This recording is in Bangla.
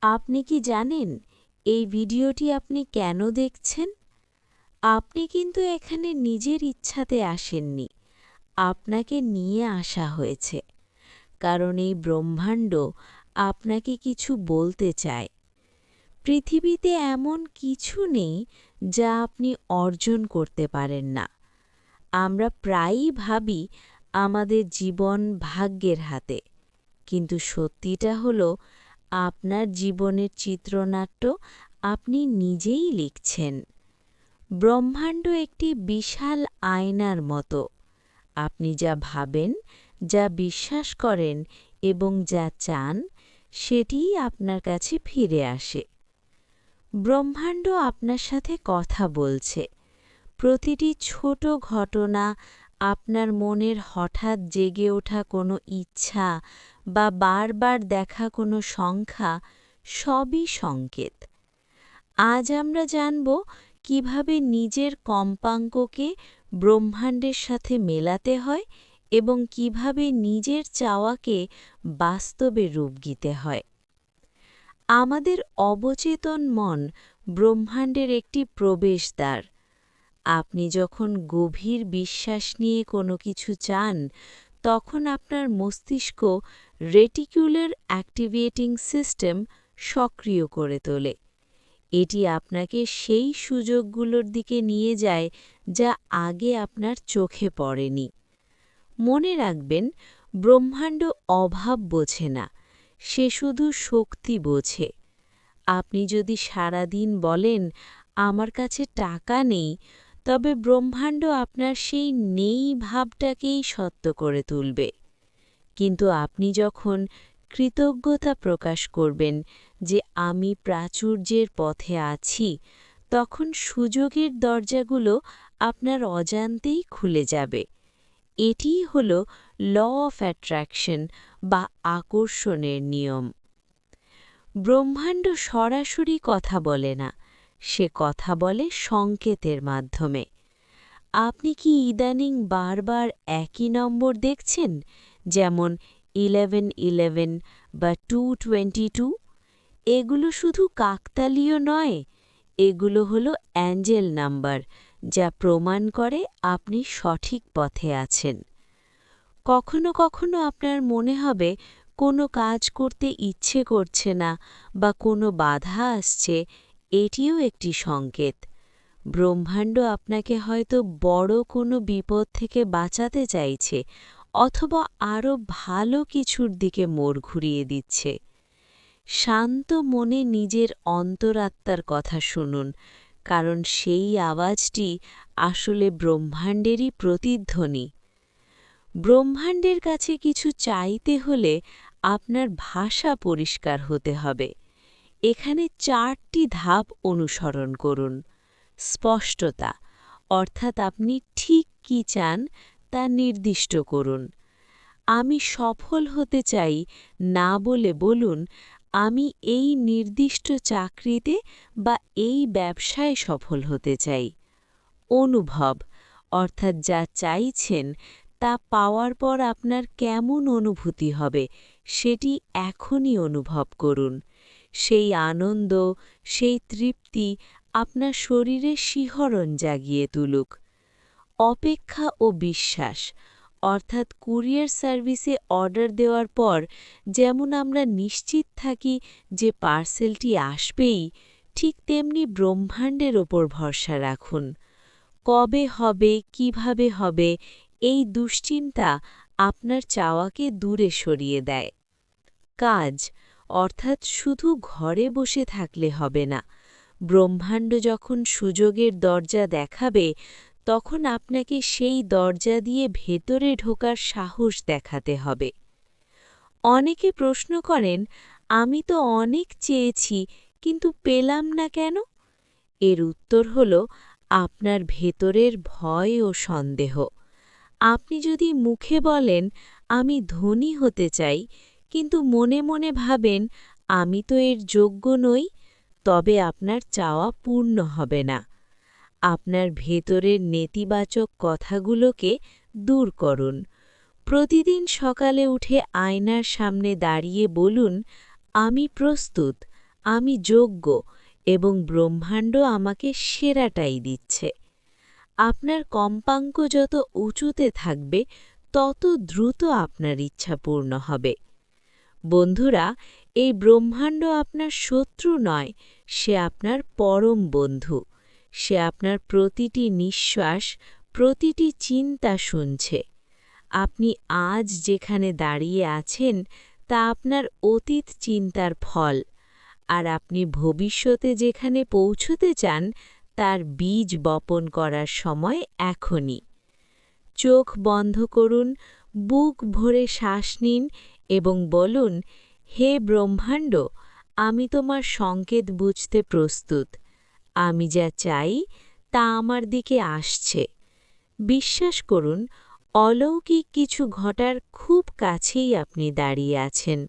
আপনি কি জানেন এই ভিডিওটি আপনি কেন দেখছেন? আপনি কিন্তু এখানে নিজের ইচ্ছাতে আসেননি। আপনাকে নিয়ে আসা হয়েছে। কারণ এই ব্রহ্মাণ্ড আপনাকে কিছু বলতে চায়। পৃথিবীতে এমন কিছু নেই যা আপনি অর্জন করতে পারেন না। আমরা প্রায়ই ভাবি আমাদের জীবন ভাগ্যের হাতে। কিন্তু সত্যিটা হলো আপনার জীবনের চিত্রনাট্য আপনি নিজেই লিখছেন। ব্রহ্মাণ্ড একটি বিশাল আয়নার মতো। আপনি যা ভাবেন, যা বিশ্বাস করেন এবং যা চান, সেটিই আপনার কাছে ফিরে আসে। ব্রহ্মাণ্ড আপনার সাথে কথা বলছে। প্রতিটি ছোট ঘটনা, আপনার মনের হঠাৎ জেগে ওঠা কোনো ইচ্ছা বা বারবার দেখা কোনো সংখ্যা, সবই সংকেত। আজ আমরা জানব কিভাবে নিজের কম্পাঙ্ককে ব্রহ্মাণ্ডের সাথে মেলাতে হয় এবং কিভাবে নিজের চাওয়াকে বাস্তবে রূপ দিতে হয়। আমাদের অবচেতন মন ব্রহ্মাণ্ডের একটি প্রবেশদ্বার। আপনি যখন গভীর বিশ্বাস নিয়ে কোনো কিছু চান, তখন আপনার মস্তিষ্ক রেটিকুলার অ্যাক্টিভেটিং সিস্টেম সক্রিয় করে তোলে। এটি আপনাকে সেই সুযোগগুলোর দিকে নিয়ে যায় যা আগে আপনার চোখে পড়েনি। মনে রাখবেন, ব্রহ্মাণ্ড অভাব বোঝে না, সে শুধু শক্তি বোঝে। আপনি যদি সারাদিন বলেন, আমার কাছে টাকা নেই, তবে ব্রহ্মাণ্ড আপনার সেই নেই ভাবটাকেই সত্য করে তুলবে। কিন্তু আপনি যখন কৃতজ্ঞতা প্রকাশ করবেন যে আমি প্রাচুর্যের পথে আছি, তখন সুযোগের দরজাগুলো আপনার অজান্তেই খুলে যাবে। এটিই হল ল অফ অ্যাট্রাকশন বা আকর্ষণের নিয়ম। ব্রহ্মাণ্ড সরাসরি কথা বলে না, সে কথা বলে সংকেতের মাধ্যমে। আপনি কি ইদানিং বারবার একই নম্বর দেখছেন, যেমন 1111 বা 222? এগুলো শুধু কাকতালীয় নয়, এগুলো হলো অ্যাঞ্জেল নাম্বার, যা প্রমাণ করে আপনি সঠিক পথে আছেন। কখনো কখনো আপনার মনে হবে কোনো কাজ করতে ইচ্ছে করছে না বা কোনো বাধা আসছে, এটিও একটি সংকেত। ব্রহ্মাণ্ড আপনাকে হয়তো বড় কোনো বিপদ থেকে বাঁচাতে চাইছে, অথবা আরও ভালো কিছুর দিকে মোড় ঘুরিয়ে দিচ্ছে। শান্ত মনে নিজের অন্তরাত্মার কথা শুনুন, কারণ সেই আওয়াজটি আসলে ব্রহ্মাণ্ডেরই প্রতিধ্বনি। ব্রহ্মাণ্ডের কাছে কিছু চাইতে হলে আপনার ভাষা পরিষ্কার হতে হবে। এখানে 4টি ধাপ অনুসরণ করুন। স্পষ্টতা, অর্থাৎ আপনি ঠিক কী চান তা নির্দিষ্ট করুন। আমি সফল হতে চাই না বলে বলুন, আমি এই নির্দিষ্ট চাকরিতে বা এই ব্যবসায় সফল হতে চাই। অনুভব, অর্থাৎ যা চাইছেন তা পাওয়ার পর আপনার কেমন অনুভূতি হবে, সেটি এখনই অনুভব করুন। সেই আনন্দ, সেই তৃপ্তি আপনার শরীরে শিহরণ জাগিয়ে তুলুক। অপেক্ষা ও বিশ্বাস, অর্থাৎ কুরিয়ার সার্ভিসে অর্ডার দেওয়ার পর যেমন আমরা নিশ্চিত থাকি যে পার্সেলটি আসবেই, ঠিক তেমনি ব্রহ্মাণ্ডের ওপর ভরসা রাখুন। কবে হবে, কিভাবে হবে, এই দুশ্চিন্তা আপনার চাওয়াকে দূরে সরিয়ে দেয়। কাজ, অর্থাৎ শুধু ঘরে বসে থাকলে হবে না। ব্রহ্মাণ্ড যখন সুযোগের দরজা দেখাবে, তখন আপনাকে সেই দরজা দিয়ে ভেতরে ঢোকার সাহস দেখাতে হবে। অনেকে প্রশ্ন করেন, আমি তো অনেক চেয়েছি, কিন্তু পেলাম না কেন? এর উত্তর হল আপনার ভেতরের ভয় ও সন্দেহ। আপনি যদি মুখে বলেন, আমি ধনী হতে চাই, কিন্তু মনে মনে ভাবেন, আমি তো এর যোগ্য নই, তবে আপনার চাওয়া পূর্ণ হবে না। আপনার ভেতরের নেতিবাচক কথাগুলোকে দূর করুন। প্রতিদিন সকালে উঠে আয়নার সামনে দাঁড়িয়ে বলুন, আমি প্রস্তুত, আমি যোগ্য এবং ব্রহ্মাণ্ড আমাকে সেরাটাই দিচ্ছে। আপনার কম্পাঙ্ক যত উঁচুতে থাকবে তত দ্রুত আপনার ইচ্ছা পূর্ণ হবে। বন্ধুরা, এই ব্রহ্মাণ্ড আপনার শত্রু নয়, সে আপনার পরম বন্ধু। সে আপনার প্রতিটি নিঃশ্বাস, প্রতিটি চিন্তা শুনছে। আপনি আজ যেখানে দাঁড়িয়ে আছেন তা আপনার অতীত চিন্তার ফল, আর আপনি ভবিষ্যতে যেখানে পৌঁছতে চান তার বীজ বপন করার সময় এখনই। চোখ বন্ধ করুন, বুক ভরে শ্বাস নিন এবং বলুন, হে ব্রহ্মাণ্ড, আমি তোমার সংকেত বুঝতে প্রস্তুত। আমি যা চাই তা আমার দিকে আসছে। বিশ্বাস করুন, অলৌকিক কিছু ঘটার খুব কাছেই আপনি দাঁড়িয়ে আছেন।